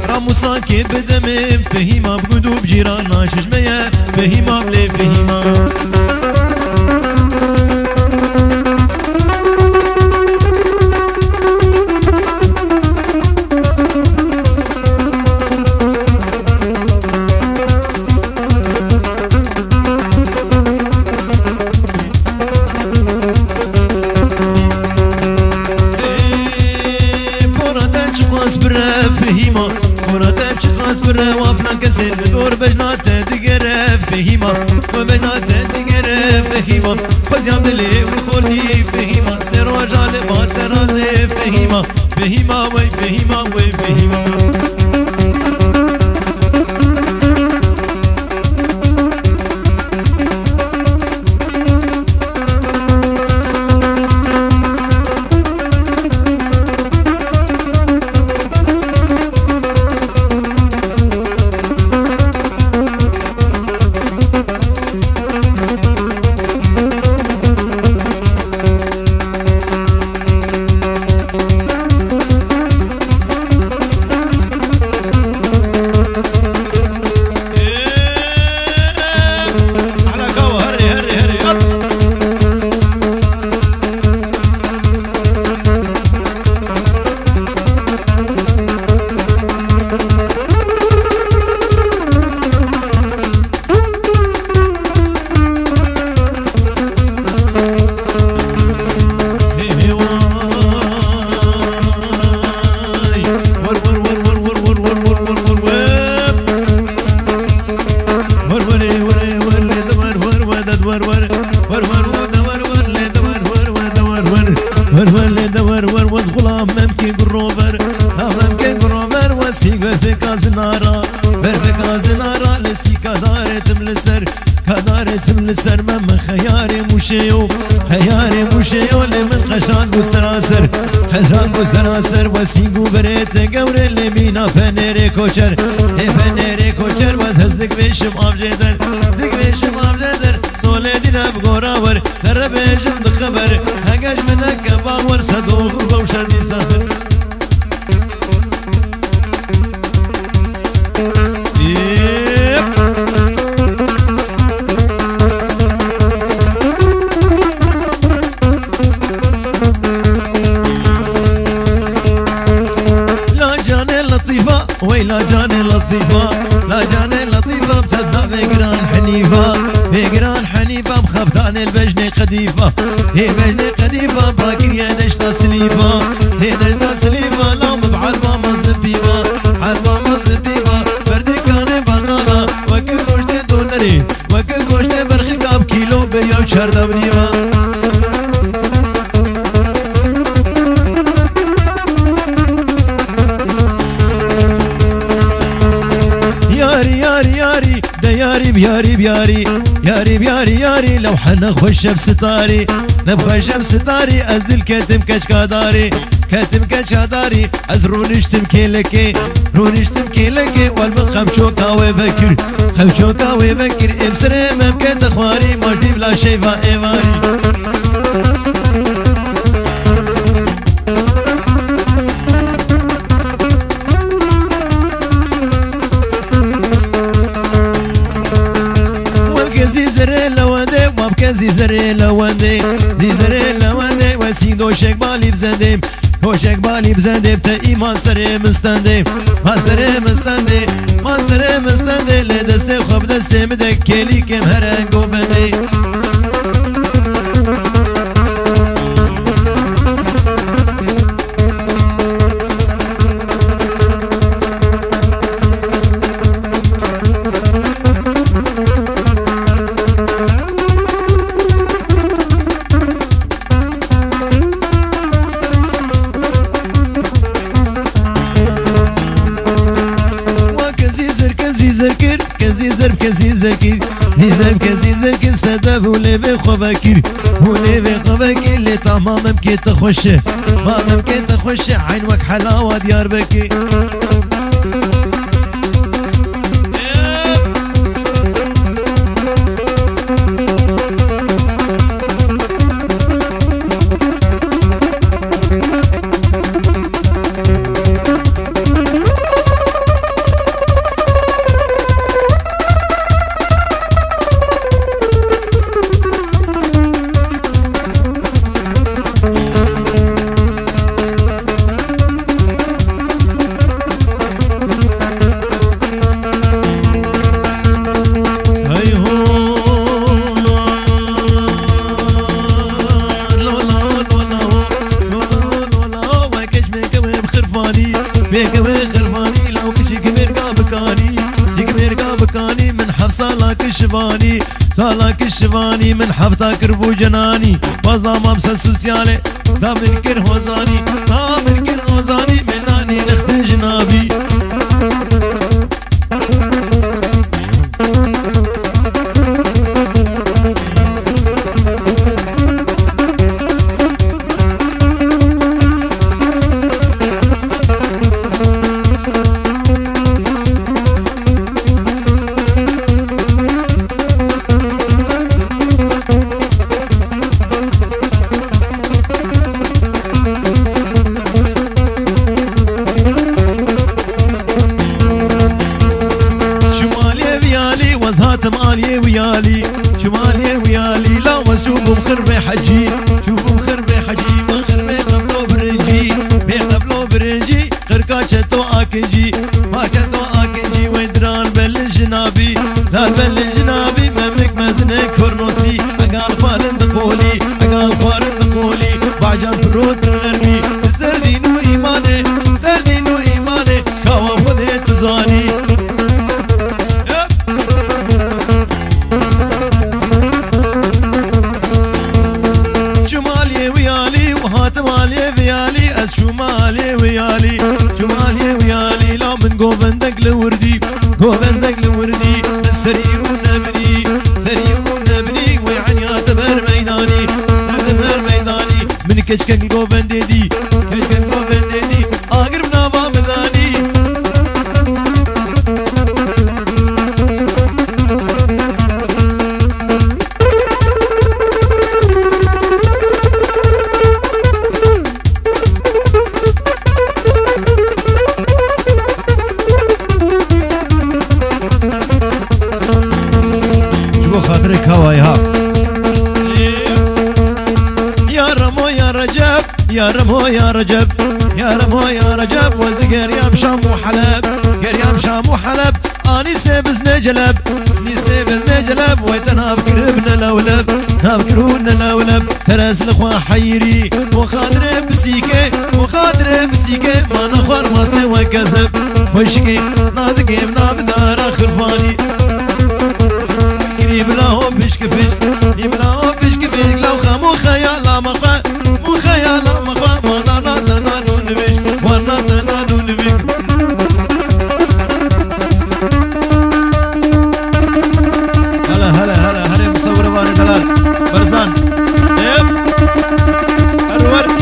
راموساكي بدم فهيما بقدوب جيرانا شجمية فهيما بلي فهيما دور بجنات دقرة فهيما وبجنات دقرة فهيما فزيام دلي وخولي فهيما سر وجالبات رازي فهيما فهيما وي فهيما وي فهيما كدارتم لسر كدارتم لسر من خياري مشيو خياري مشيو لمن خشان بو سراسر خشان بو سراسر وسيقو بريت قور اللي بينا فنيري كوشر فنيري كوشر وتهزدك بيشم افجدر دك بيشم افجدر سولي دينا بقوراور ترى بيشم دخبر هقاش منك باور صدوخ وبوشر دي سافر ويلا جاني لطيفة لا جاني لطيفة بتزدى بقران حنيفة بقران حنيفة بخفتان البجني قديفة هي بجني قديفة باكر يدش تسليفة هي دش تسليفة لو بعلبة ما زبيبة علبة ما زبيبة بردي كاني بغالة وكي كوشتي دونري وكي كوشتي برخي قاب كيلو بيو شردة بنيبة ياري بياري بياري ياري بياري ياري لو حنا خوش بستاري نبخش بستاري ازدل كتم كشكاداري كتم كشكاداري از رونشتم كيلكي رونشتم كيلكي والمن خمشوكا وبكر خمشوكا وبكر امسري ممكن تخواري مجدي بلا شيفا ايواري زيزري لواندي زيزري لواندي وسيق دوشك بالي بزندي دوشك بالي بزندي بتا ايمان سري مستندي ما سري مستندي ما سري مستندي لدستي وخب دستي مدك كيلي كم هرنقو بندي كزي زكي زيزم كزي زكي سدف ولي بخبكير ولي بخبكير اللي تمام ممكن تخش ما ممكن تخش عينك حلاوة ديار بكي صالك الشفاني من حفظة كربو جناني وزنا ممسا سوسيالي دا من كر هوزاني دا من كر هوزاني مناني نخت جنابي شمالي ويالي لا وشوفوا مخربي حجي شوفوا مخربي حجي مخربي قبلو برنجي بيقبلو برنجي قركاشتو اكنجي باكتو اكنجي ويدران بالجنابي لا بالجنابي ممك مزنك فرنوسي اقال فارن دخولي اقال فارن دخولي بعجان فرود بالغربي سردينو ايماني سردينو ايماني كاوا فني تزاني كشكن قوبندي دي كشكن قوبندي دي آخر بنابا مداني شبو خاطرك هواي ها يا رمو يا رجب يا رمو يا رجب وزد قريب شام وحلب قريب شام وحلب اني سيبز نجلب ني سيبز نجلب ويتناب قربنا لولب ناب قرونا لولب ترس لخوا حيري وخاطر بسيكي وخاطر بسيكي ما نخور ماستي وكذب وشكي نازكي بناب دار خرفاني قريب لهم بشك فشك قريب لهم بشك فشك لو خامو خيال مخا مو خيال مخا وانا نادنا نونبش وانا نادنا نونبش هلا هلا هلا هلا مصور وانا دلال برزان ايب الور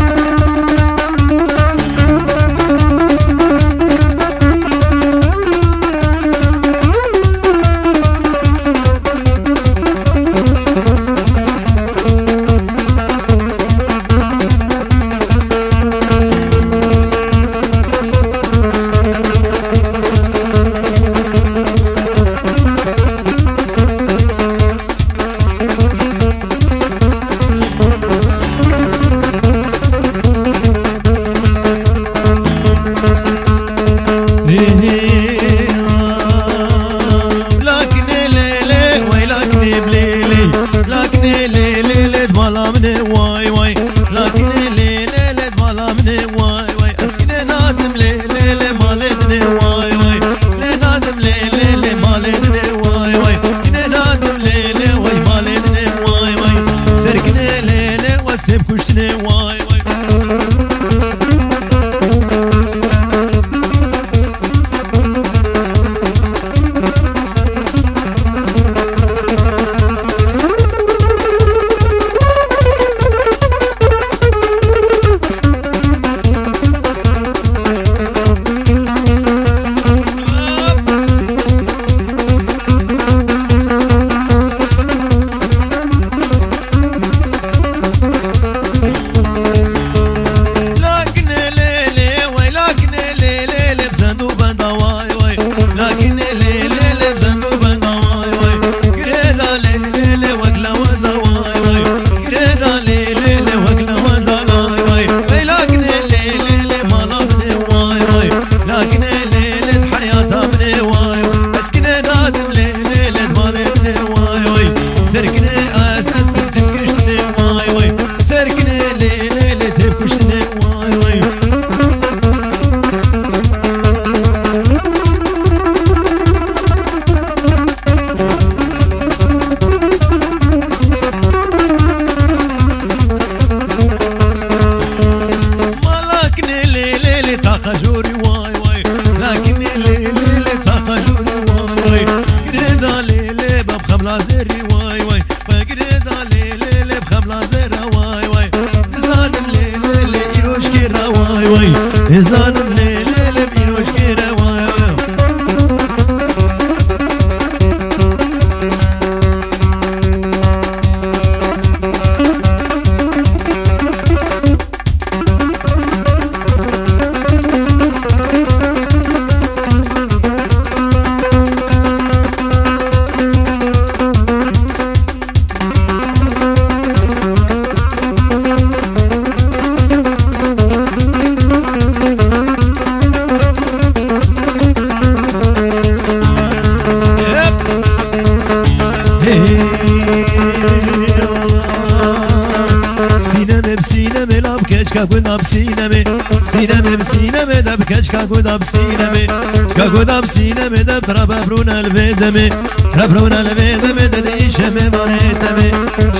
كاكودا بسينمي دب ربرونا الفيدمي ربرونا الفيدمي ددي شبي بانيتمي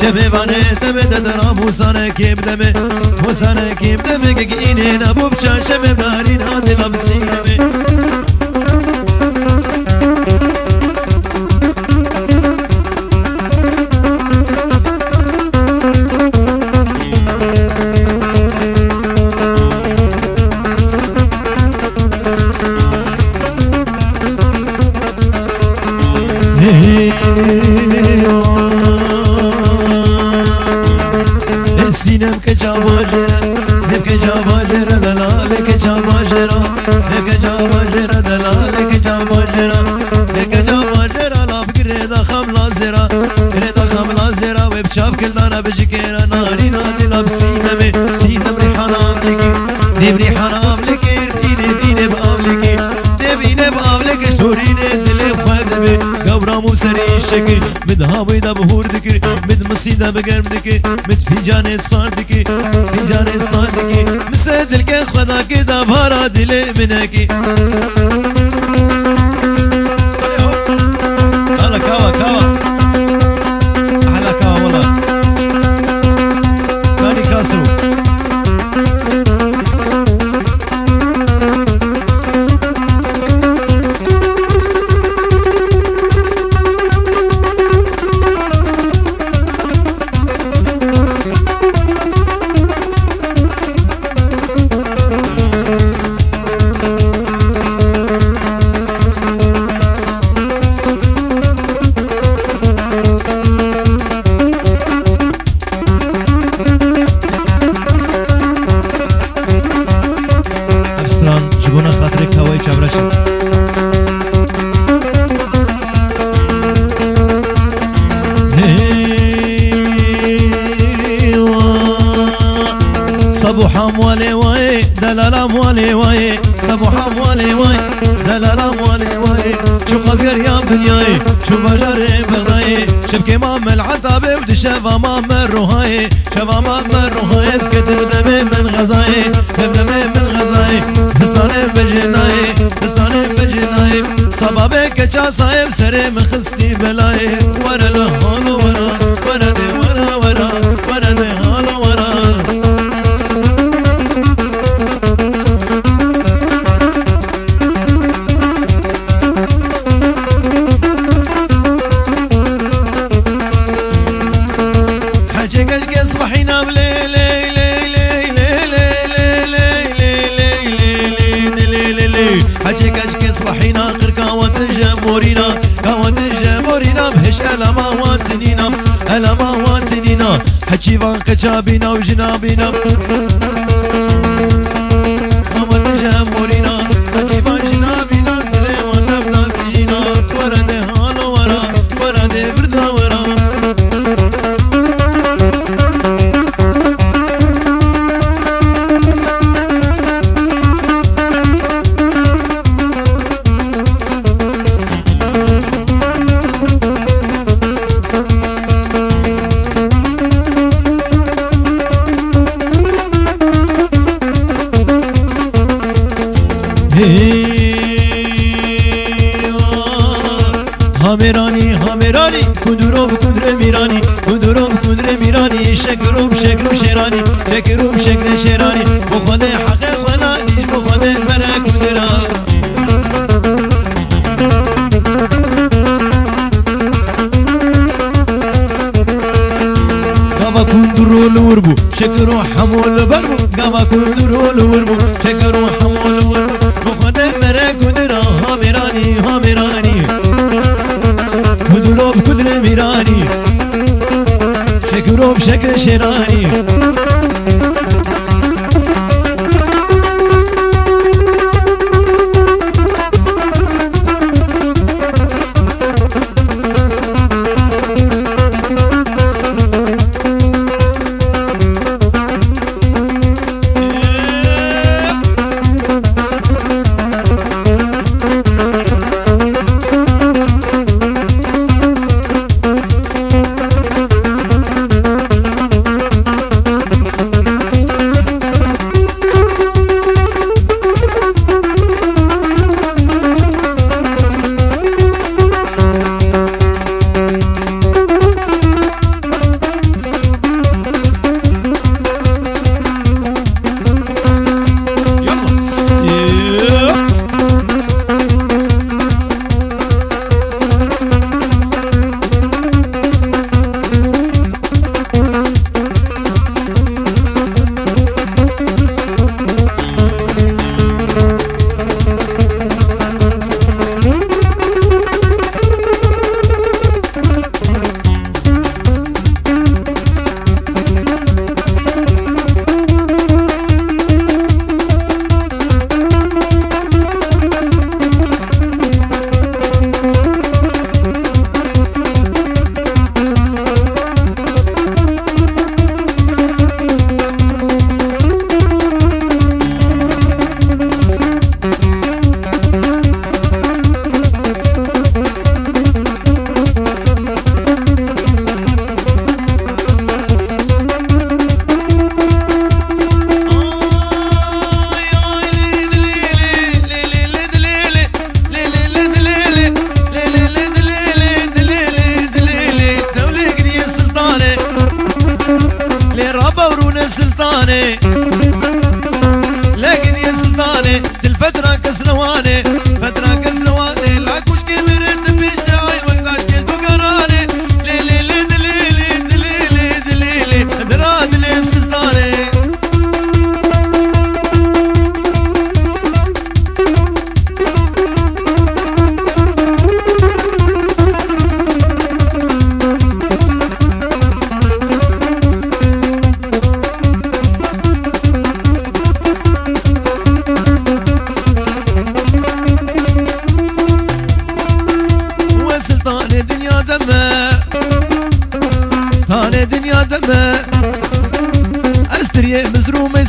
شبي بانيتمي دد راموسانا كيبدمي موسانا كيبدمي كيني نبوب شا شبي بنارين هاتي لبسينمي سینم که جاباجره که جاباجره دلال که جاباجره که جاباجره دلال که جاباجره که جاباجره لا بگره دا خم لازره گره دا خم لازره و بچاف کلدانا بجکره ناری نادی لب سینم ریحانام لکی دیب ریحانام لکی بینه باب لکی بینه باب لکش تورینه دلی خواهد بی گورامو سری شکی مد هاوی دا بهور دکی مد مسیده بگرم دکی مد فنجانه سار دکی فنجانه سار دکی مثل دل که خدا که دا بارا دلی منکی هلا كاوا أحلى كاوا والله كاني كاسرو جبونا خاطرك هواي چابرشي صبوحا موالي واي دلالا موالي واي صبوحا موالي واي دلالا موالي واي شو قصير يا دنياي شو بجري بغداي شبكي مام العتابي ودي شفا مام الروهاي شفا مام الروهاي اسكت بدمي من غزاي بدمي من غزاي دستاني بجناي دستاني بجناي صبابي كجا صايب سري مخستي بلاي ورا لهالو ورا ورا دي ورا ورا ورا دي هالو ورا حكي فانك جابينا وجنابينا وما تجمورينا حكي فان جنابينا زري وتبدا فينا ورا دي هالو ورا ورا دي بردا ورا هامراني كندروب كندر ميراني كندروب كندر ميراني شكروب شكروب شيراني شكروب شكر شيراني بخدي حق خنا ليش بخدي برا كندرا قاما كندرول وربو شكرو حمول بربو قاما كندرول وربو شكرو حمول وربو بخدي برا كندرا هامراني هامراني كدروب كدر ميراني شكروب شكر شيراني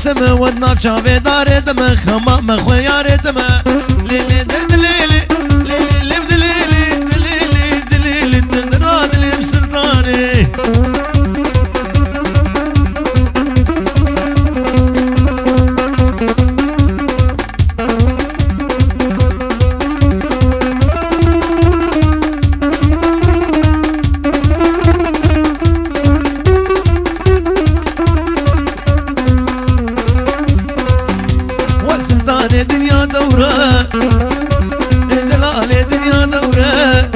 سما ودنا في شافي داري دم خما ما خويا دم ليلي دليلي ليلي دليلي دليلي دليلي دلراد لي بسلطاني دنيا دورة دلالي دنيا دورة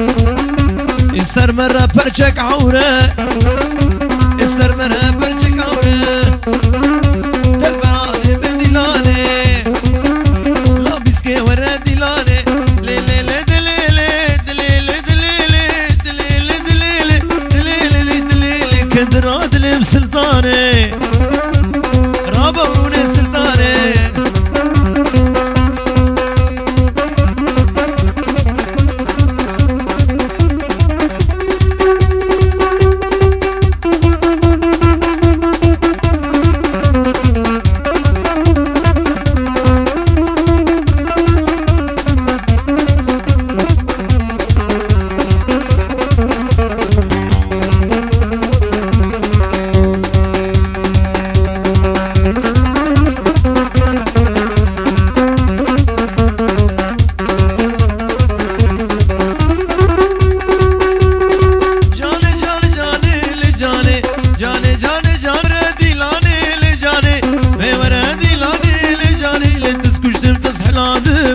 السر مرة برشك عورة السر مرة برشك عورة تلبراتي بدلالي لا بيسكي ورا دلالي ليلي دليلي دليلي دليلي دليلي دليلي دليلي دليلي كدرات لي بسلطاني رابا وني سلطاني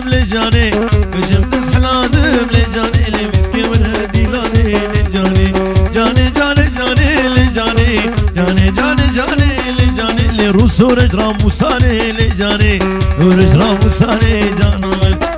لجاني بجم تسحلادم لجاني اللي مسكي ورهدي لاني لجاني جاني جاني جاني لجاني جاني جاني جاني لجاني اللي روس ورجرام موساني لجاني ورجرام موساني جاني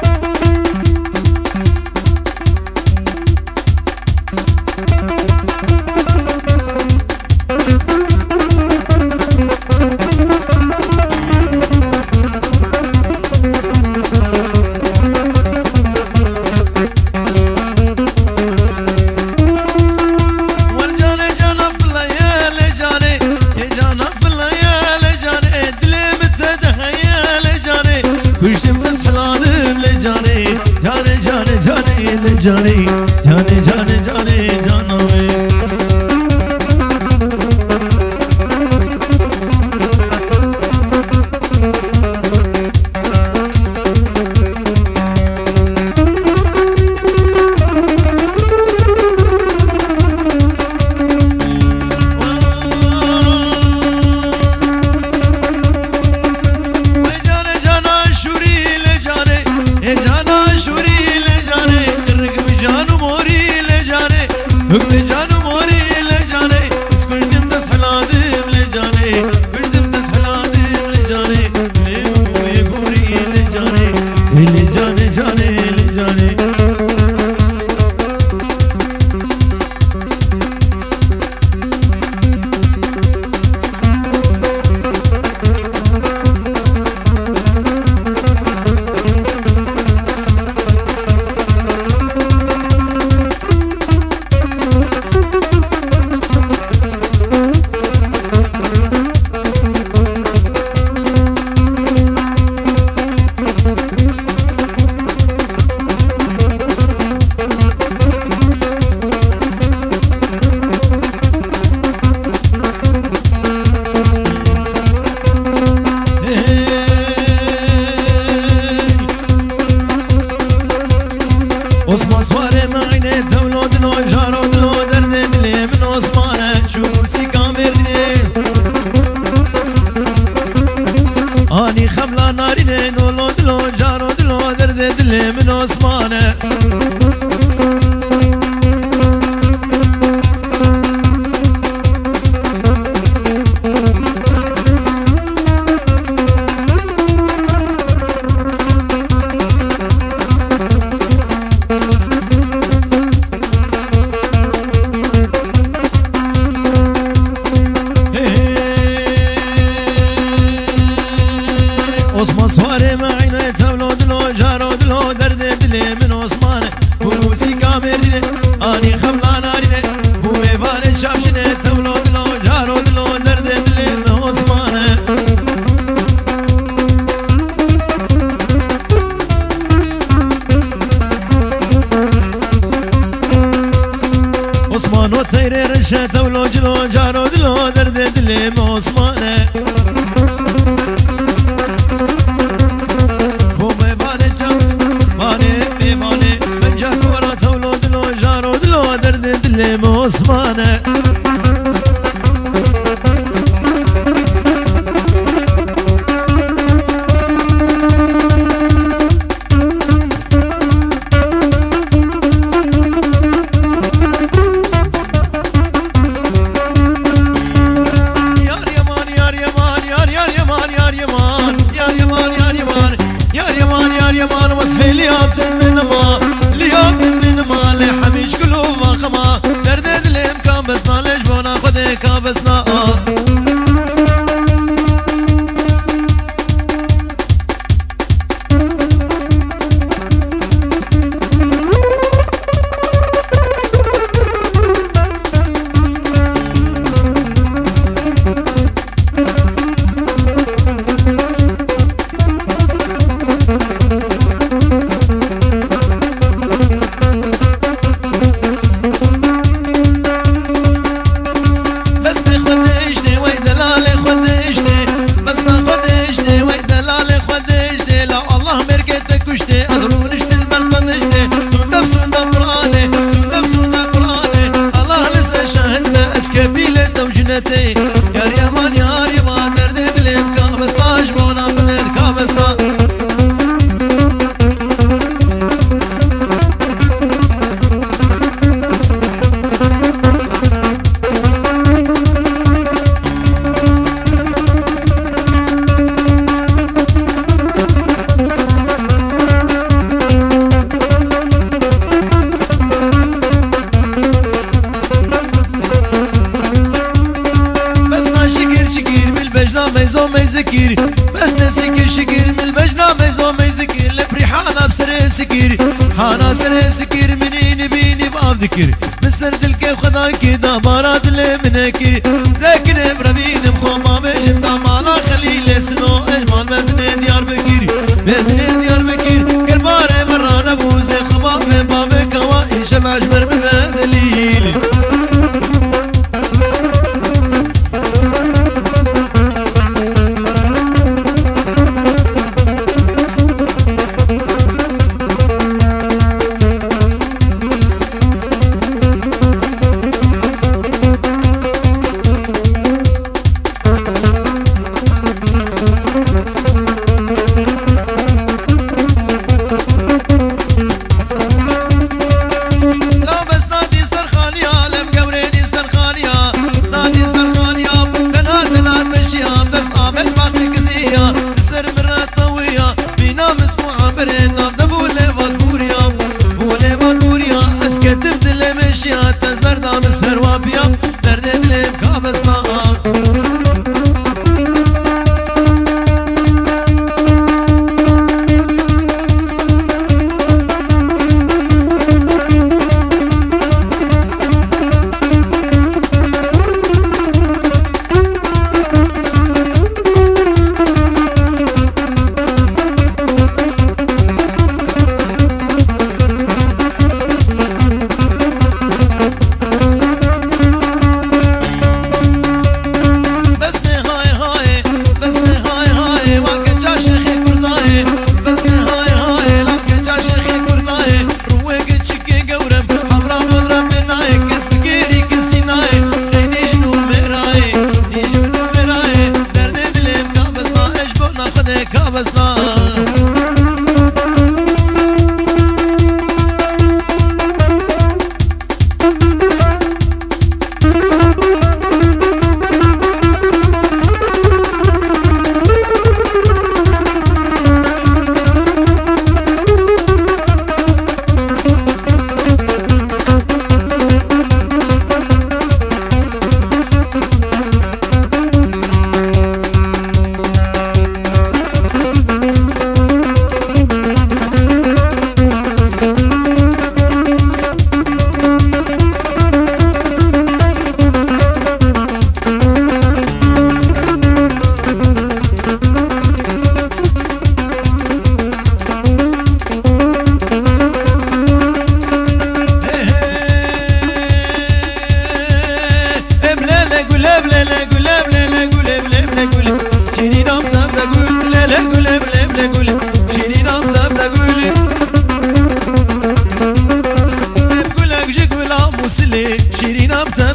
جاني جاني جاني جاني جانوي جانا جانو تیره رشه تولو جلو جانو دلو درد دلیم عثمانه بو میبانه جم بانه میبانه من جانورا تولو دلو جانو دلو درد دلیم عثمانه حانا سر سكير منين بيني بافذكر بسر دلك خداي كدا بارات اللي منكر لكن بربين مخوما بجم دامالا خليل سنو اجمال بزني ديار بكير بزني ديار بكير قرباري مران ابوزي خبا في بابك وإيش العجبر بمدليل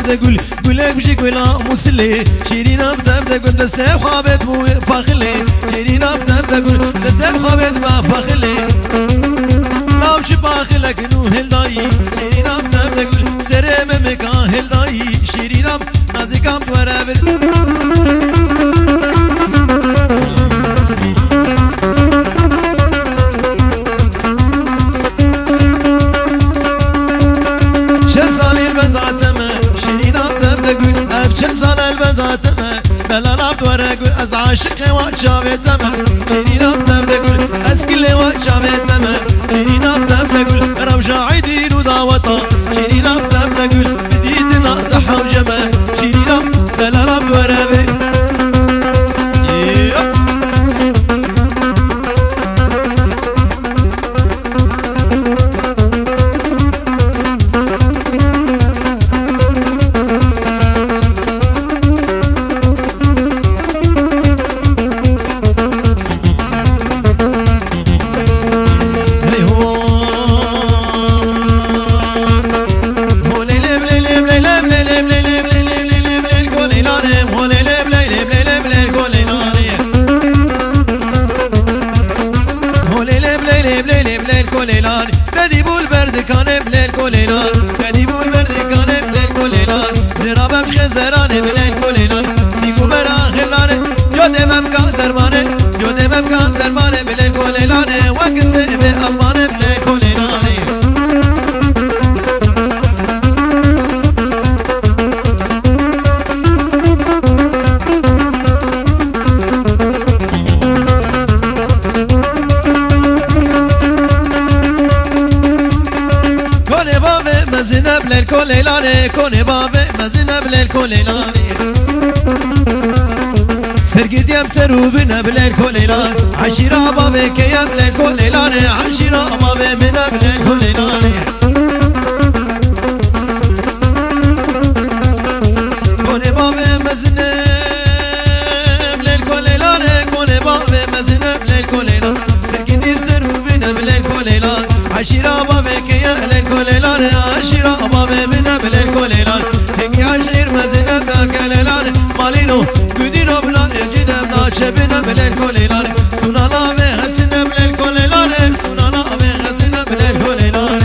تبدا قول قولك بشي قولا مسلي شيرين تبدا قول دستي خابت فاخلي شيرين تبدا قول دستي خابت فاخلي لو شباخلك نو هلداي شيرين تبدا قول سرم مكان هلداي شيرين نازكام ورابر از عاشق وشافت تمام شيرين تبدأ أسكل وشافت تمام شيرين تبدأ روجع عيدين ودعوتا شيرين تبدأ بديتنا تحوجما شيرين لا رب ورابي كوني بابي مزنب للكوليلاني سرقد يبسرو بنب للكوليلان عشيرة بابي كيب للكوليلاني عشيرة بابي منب للكوليلاني كوني بابي مزنب للكوليلاني كوني بابي مزنب للكوليلان سرقد يبسرو بنب للكوليلان عشيرة بابي كيب للكوليلاني عشيرة بابي منب للكوليلان هيك عشير مزنب للكوليلان مالينو قدينو بلان جدب ناشبنا للكوليلان سنانا بهسنب للكوليلان سنانا بهسنب للكوليلان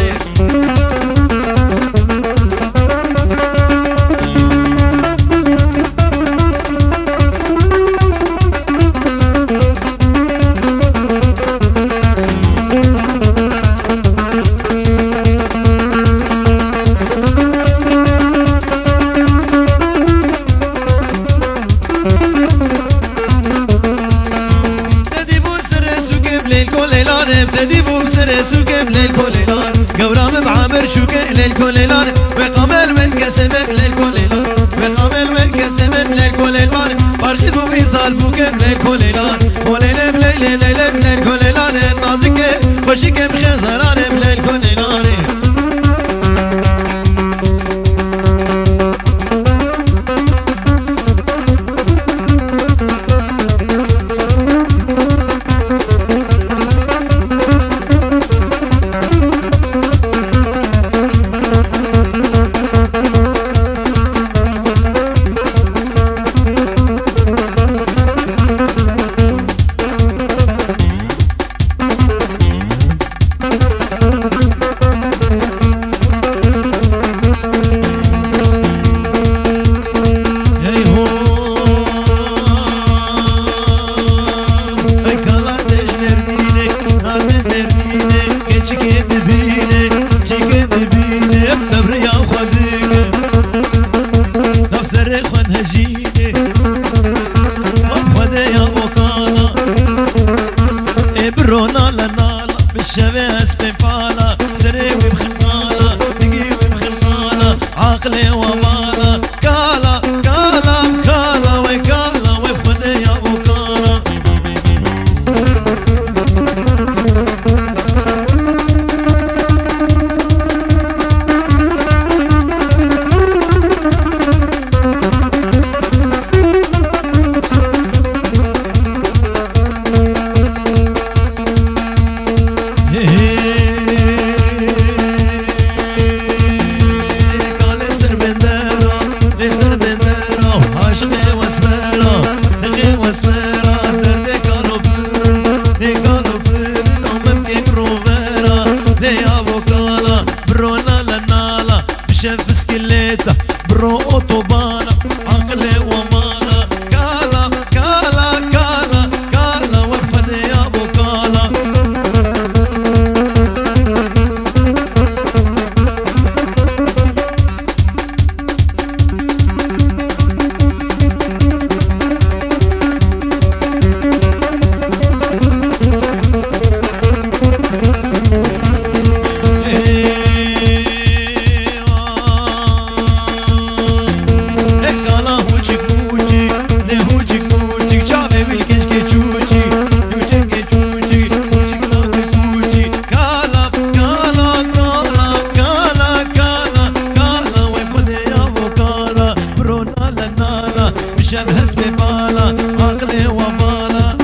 سوكم للكوليلان قورام بعامر شوكه للكوليلان وقامل من كسبك للكوليلان وقامل من كسبك للكوليلان فرخيت وبيصال بوكم للكوليلان وليلم ليلم ليلم للكوليلان نازك خوشك بخزران للكوليلان عقلي ومالا كالا كالا كالا كالا وفني يا ابو كالا شبه اسمي فالا عقلي وفالا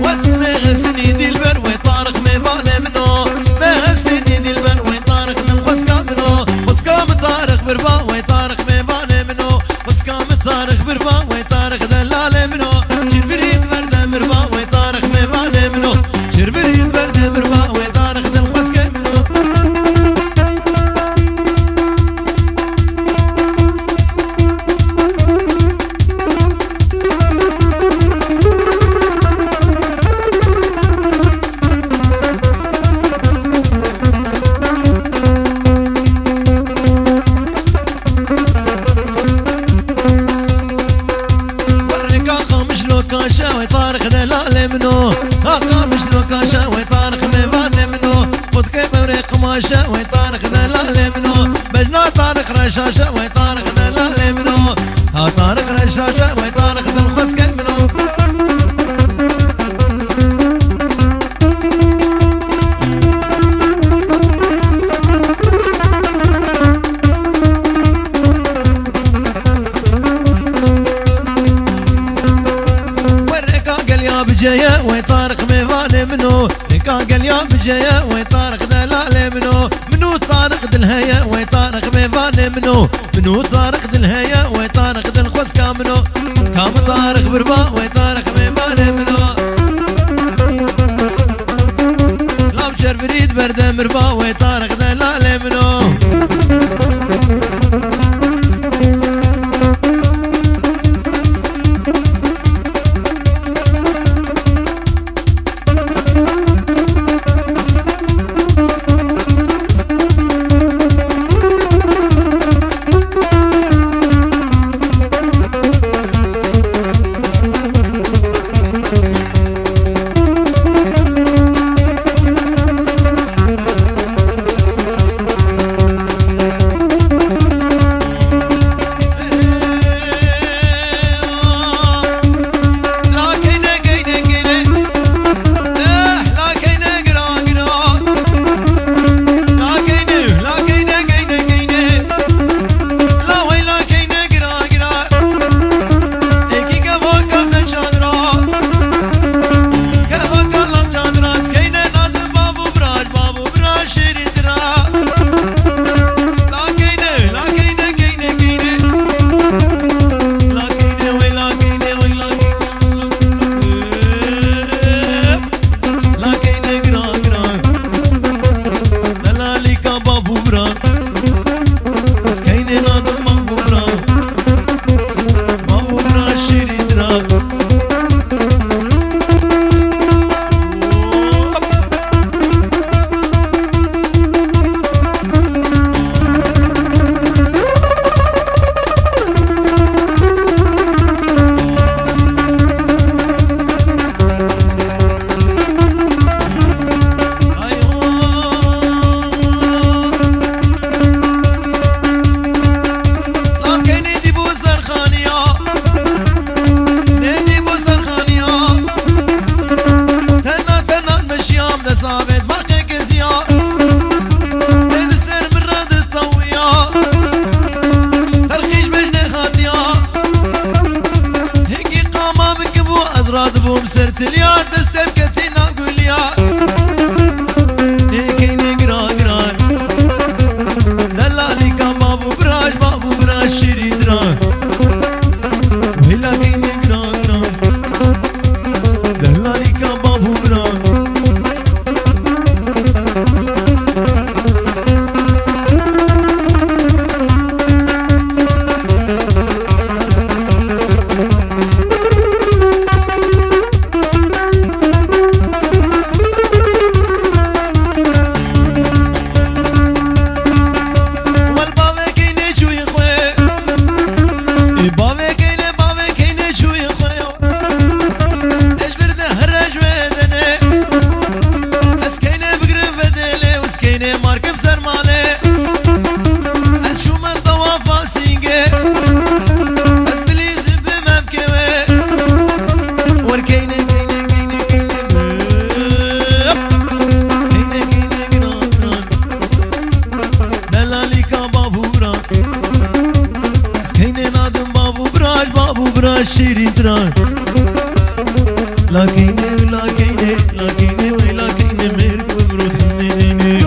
واسمي غسني دي البر ويطارق ميفالي منو ما غسني دي البر ويطارق من خسكا منو خسكا مطارق بربا ويطارق ميفالي منو خسكا مطارق بربا ويطارق دلالي منو شربريد برد مربا ويطارق ميفالي منو شربريد برد مربا ويطارق دل خسكا منو كاشا ويطارق دلالي منو هاكا مش لو كاشا ويطارق ميفالي منو خد كيف وريق قماشا ويطارق دلالي منو بجنا طارق رشاشا ويطارق دلالي منو ها طارق رشاشا ويطارق دل خسكي منو بجايا ويطارق ميفالي منو لكا قال يا بجايا ويطارق دلالي منو طارق دلهيا ويطارق ميفالي منو طارق دلهيا ويطارق دلخوسكا منو كام طارق بربا ويطارق ميفالي منو لاب شربريد برد مربا ويطارق دلالي منو شيرين تران لكيني لكيني لكيني ولكيني ميرك ومروت حزني ديني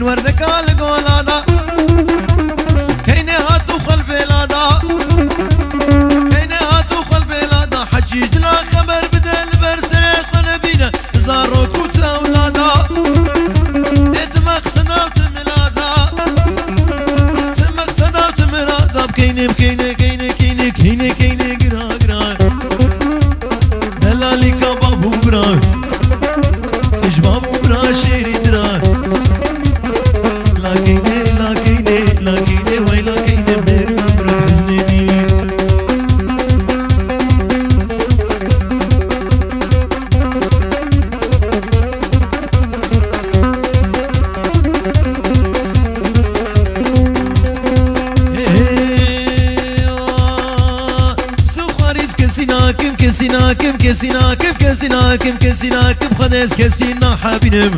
وردك على قولادا كيني هاتو خل بلادا كيني هاتو خل بلادا حجيج لنا خبر بدل برسري خنبينا زارو كوت اولادا اتمقصدا وتملادا تمقصدا وتملادا بكيني بكيني كيني كيني كيني كيني قرا قرا دلالي كبابو برا اجبابو برا شيري درا لكيني لكيني لكيني ويلكيني ميرك ومروت حزني ديني كسيناكم كسيناكم كسيناكم كسيناكم كسيناكم خدس كسينا حبيبم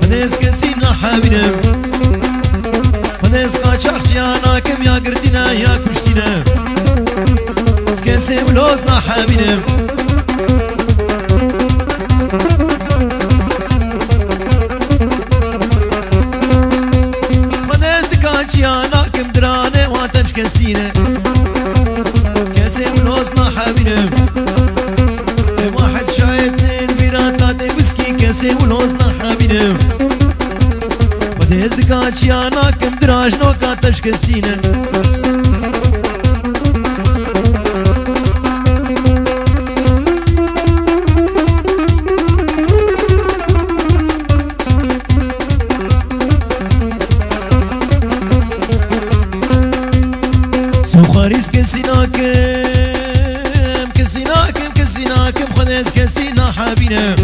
خدس كسينا حبيبم خدس قاچاق جاناكم يا قرتنا يا كشتنا كسي ولوزنا حبيبم خدس دكاچياناكم درانه واتمش كسينه ولوزنا حبيبم واحد شاي اثنين بيرات ثلاثة ويسكي كاسي ولوزنا حبيبم وديز دكاتشيانا كم دراج نوكا تشكستينا سوخاريس كسيناكم كسيناكم كسيناكم خدس كسينا حبيبم